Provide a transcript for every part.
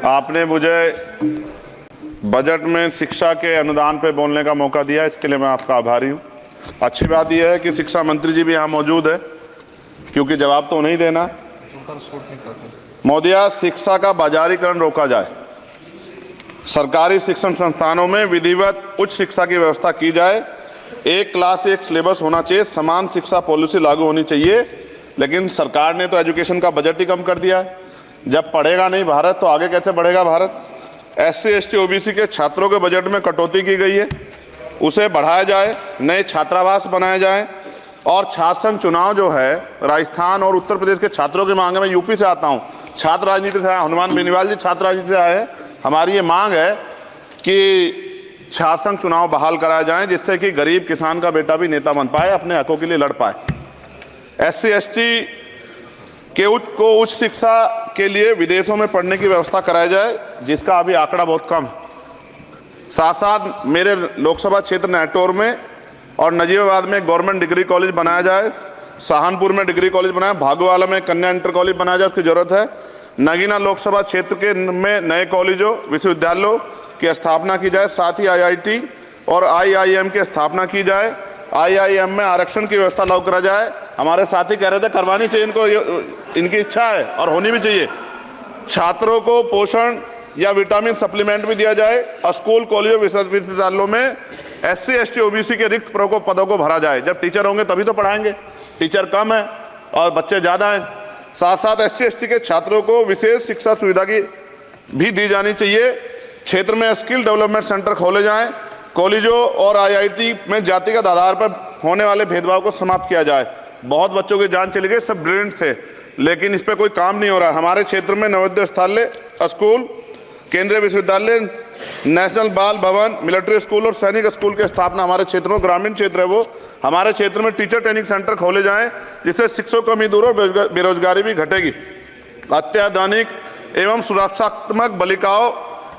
आपने मुझे बजट में शिक्षा के अनुदान पे बोलने का मौका दिया, इसके लिए मैं आपका आभारी हूँ। अच्छी बात यह है कि शिक्षा मंत्री जी भी यहाँ मौजूद है, क्योंकि जवाब तो नहीं देना। महोदया, शिक्षा का बाजारीकरण रोका जाए, सरकारी शिक्षण संस्थानों में विधिवत उच्च शिक्षा की व्यवस्था की जाए, एक क्लास एक सिलेबस होना चाहिए, समान शिक्षा पॉलिसी लागू होनी चाहिए। लेकिन सरकार ने तो एजुकेशन का बजट ही कम कर दिया है। जब पढ़ेगा नहीं भारत तो आगे कैसे बढ़ेगा भारत। SC ST OBC के छात्रों के बजट में कटौती की गई है, उसे बढ़ाया जाए, नए छात्रावास बनाए जाए और छात्र संघ चुनाव जो है राजस्थान और उत्तर प्रदेश के छात्रों की मांग है। मैं यूपी से आता हूँ, छात्र राजनीति से आया, हनुमान बेनीवाल जी छात्र राजनीति से आए हैं। हमारी ये मांग है कि छात्र संघ चुनाव बहाल कराए जाएं, जिससे कि गरीब किसान का बेटा भी नेता बन पाए, अपने हकों के लिए लड़ पाए। SC ST के उच्च शिक्षा के लिए विदेशों में पढ़ने की व्यवस्था कराई जाए, जिसका अभी आंकड़ा बहुत कम है। साथ साथ मेरे लोकसभा क्षेत्र नैटौर में और नजीबाबाद में गवर्नमेंट डिग्री कॉलेज बनाया जाए, सहारनपुर में डिग्री कॉलेज बनाया, भागोवाला में कन्या इंटर कॉलेज बनाया जाए, उसकी जरूरत है। नगीना लोकसभा क्षेत्र के में नए कॉलेजों विश्वविद्यालयों की स्थापना की जाए, साथ ही IIT और IIM की स्थापना की जाए। IIM में आरक्षण की व्यवस्था लागू करा जाए। हमारे साथी कह रहे थे करवानी चाहिए इनको, इनकी इच्छा है और होनी भी चाहिए। छात्रों को पोषण या विटामिन सप्लीमेंट भी दिया जाए। स्कूल कॉलेजों विश्वविद्यालयों में SC ST OBC के रिक्त पदों को भरा जाए। जब टीचर होंगे तभी तो पढ़ाएंगे, टीचर कम है और बच्चे ज़्यादा हैं। साथ साथ SC ST के छात्रों को विशेष शिक्षा सुविधा की भी दी जानी चाहिए। क्षेत्र में स्किल डेवलपमेंट सेंटर खोले जाएं। कॉलेजों और IIT में जातिगत आधार पर होने वाले भेदभाव को समाप्त किया जाए। बहुत बच्चों की जान चली गई, सब ब्रिलियंट थे, लेकिन इस पर कोई काम नहीं हो रहा। हमारे क्षेत्र में नवोदय विद्यालय स्कूल, केंद्रीय विश्वविद्यालय, नेशनल बाल भवन, मिलिट्री स्कूल और सैनिक स्कूल की स्थापना हमारे क्षेत्र में, ग्रामीण क्षेत्र है वो, हमारे क्षेत्र में टीचर ट्रेनिंग सेंटर खोले जाएं, जिससे शिक्षकों की कमी दूर और बेरोजगारी भी घटेगी। अत्याधुनिक एवं सुरक्षात्मक बालिकाओं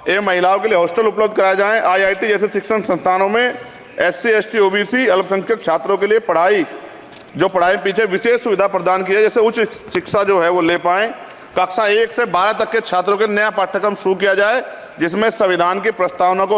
एवं महिलाओं के लिए हॉस्टल उपलब्ध कराए जाएं। IIT जैसे शिक्षण संस्थानों में SC ST OBC अल्पसंख्यक छात्रों के लिए पढ़ाई पीछे विशेष सुविधा प्रदान की है, जैसे उच्च शिक्षा जो है वो ले पाएं। कक्षा 1 से 12 तक के छात्रों के नया पाठ्यक्रम शुरू किया जाए, जिसमें संविधान की प्रस्तावना को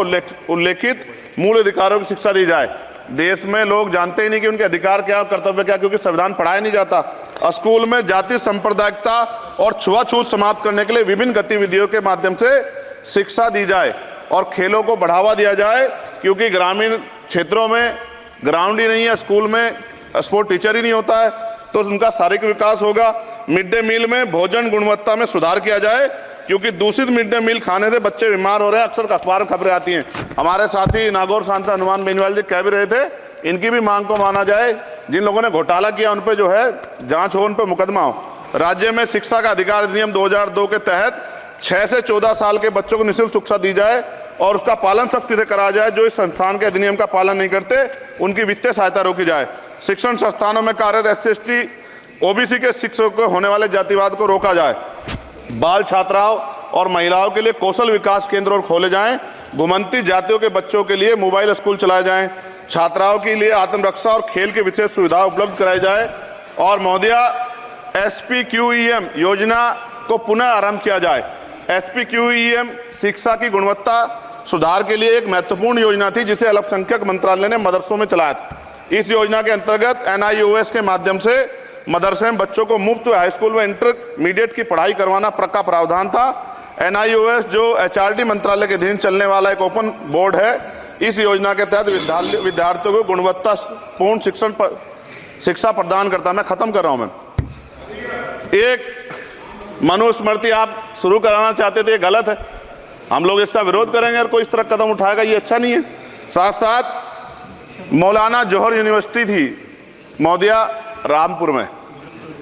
उल्लेखित मूल अधिकारों की शिक्षा दी जाए। देश में लोग जानते ही नहीं कि उनके अधिकार क्या और कर्तव्य क्या, क्योंकि संविधान पढ़ाया नहीं जाता। स्कूल में जाति सांप्रदायिकता और छुआछूत समाप्त करने के लिए विभिन्न गतिविधियों के माध्यम से शिक्षा दी जाए और खेलों को बढ़ावा दिया जाए, क्योंकि ग्रामीण क्षेत्रों में ग्राउंड ही नहीं है, स्कूल में स्पोर्ट टीचर ही नहीं होता है, तो उनका शारीरिक विकास होगा। मिड डे मील में भोजन गुणवत्ता में सुधार किया जाए, क्योंकि दूषित मिड डे मील खाने से बच्चे बीमार हो रहे हैं, अक्सर अखबार में खबरें आती हैं। हमारे साथी नागौर सांसद हनुमान बेनीवाल जी कह भी रहे थे, इनकी भी मांग को माना जाए। जिन लोगों ने घोटाला किया उन पर जो है जांच हो, उन पर मुकदमा हो। राज्य में शिक्षा का अधिकार अधिनियम 2002 के तहत 6 से 14 साल के बच्चों को निःशुल्क शिक्षा दी जाए और उसका पालन सख्ती से कराया जाए। जो इस संस्थान के अधिनियम का पालन नहीं करते उनकी वित्तीय सहायता रोकी जाए। शिक्षण संस्थानों में कार्यरत SC ST OBC के शिक्षकों को होने वाले जातिवाद को रोका जाए। बाल छात्राओं और महिलाओं के लिए कौशल विकास केंद्र और खोले जाएं। घुमंती जातियों के बच्चों के लिए मोबाइल स्कूल चलाए जाएं। छात्राओं के लिए आत्मरक्षा और खेल की विशेष सुविधा उपलब्ध कराई जाए। और महोदया, SPQEM योजना को पुनः आरंभ किया जाए। SPQEM शिक्षा की गुणवत्ता सुधार के लिए एक महत्वपूर्ण योजना थी, जिसे अल्पसंख्यक मंत्रालय ने मदरसों में चलाया था। इस योजना के अंतर्गत NIOS के माध्यम से मदरसे में बच्चों को मुफ्त हाई स्कूल में इंटरमीडिएट की पढ़ाई करवाना का प्रावधान था। NIOS जो HRD मंत्रालय के अधीन चलने वाला एक ओपन बोर्ड है, इस योजना के तहत विद्यार्थियों को गुणवत्तापूर्ण शिक्षा प्रदान करता। मैं खत्म कर रहा हूं। मैं एक मनुस्मृति आप शुरू कराना चाहते थे, ये गलत है, हम लोग इसका विरोध करेंगे और कोई इस तरह कदम उठाएगा, ये अच्छा नहीं है। साथ साथ मौलाना जौहर यूनिवर्सिटी थी महोदया रामपुर में,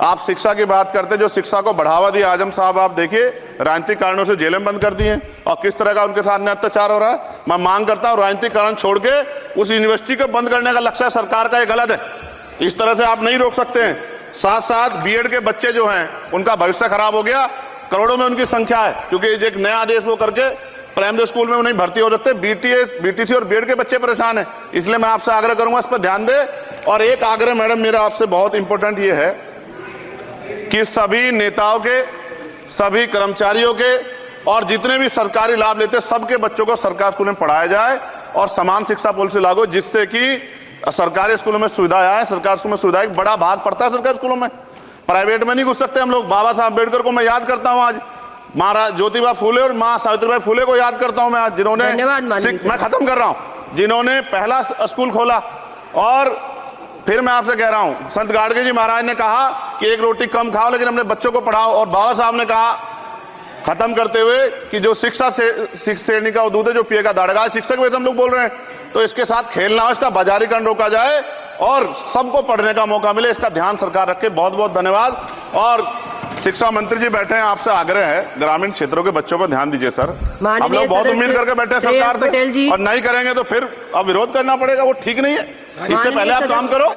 आप शिक्षा की बात करते, जो शिक्षा को बढ़ावा दिया आजम साहब, आप देखिए राजनीतिक कारणों से जेलें बंद कर दी हैं और किस तरह का उनके साथ अत्याचार हो रहा है। मैं मांग करता हूँ राजनीतिक कारण छोड़ के उस यूनिवर्सिटी को बंद करने का लक्ष्य सरकार का, ये गलत है, इस तरह से आप नहीं रोक सकते हैं। साथ साथ बीएड के बच्चे जो हैं उनका भविष्य खराब हो गया, करोड़ों में उनकी संख्या है, क्योंकि एक नया आदेश वो करके प्राइमरी स्कूल में नहीं भर्ती हो सकते। BTC और बीएड के बच्चे परेशान हैं, इसलिए मैं आपसे आग्रह करूंगा इस पर ध्यान दें। और एक आग्रह मैडम मेरा आपसे बहुत इंपॉर्टेंट ये है कि सभी नेताओं के, सभी कर्मचारियों के और जितने भी सरकारी लाभ लेते हैं सबके बच्चों को सरकारी स्कूल में पढ़ाया जाए और समान शिक्षा पॉलिसी लागू, जिससे कि सरकारी स्कूलों में सुविधाएं आए। सरकारी स्कूल में सुविधा एक बड़ा भाग पड़ता है सरकारी स्कूलों में, प्राइवेट में नहीं घुस सकते हम लोग। बाबा साहब अम्बेडकर को मैं याद करता हूं, आज महाराज ज्योतिबा फूले और मां सावित्रीबाई फूले को याद करता हूं मैं आज, जिन्होंने, मैं खत्म कर रहा हूं, जिन्होंने पहला स्कूल खोला। और फिर मैं आपसे कह रहा हूं, संत गाडगे जी महाराज ने कहा कि एक रोटी कम खाओ लेकिन अपने बच्चों को पढ़ाओ, और बाबा साहब ने कहा खत्म करते हुए कि जो शिक्षा श्रेणी का दूध है जो पिएगा दाड़ेगा। शिक्षक वैसे हम लोग बोल रहे हैं, तो इसके साथ खेलना हो, इसका बाजारीकरण रोका जाए और सबको पढ़ने का मौका मिले, इसका ध्यान सरकार रखे। बहुत बहुत धन्यवाद। और शिक्षा मंत्री जी बैठे हैं, आपसे आग्रह है ग्रामीण क्षेत्रों के बच्चों पर ध्यान दीजिए सर। हम लोग बहुत उम्मीद करके बैठे हैं सरकार से, और नहीं करेंगे तो फिर अब विरोध करना पड़ेगा, वो ठीक नहीं है। इससे पहले आप काम करो।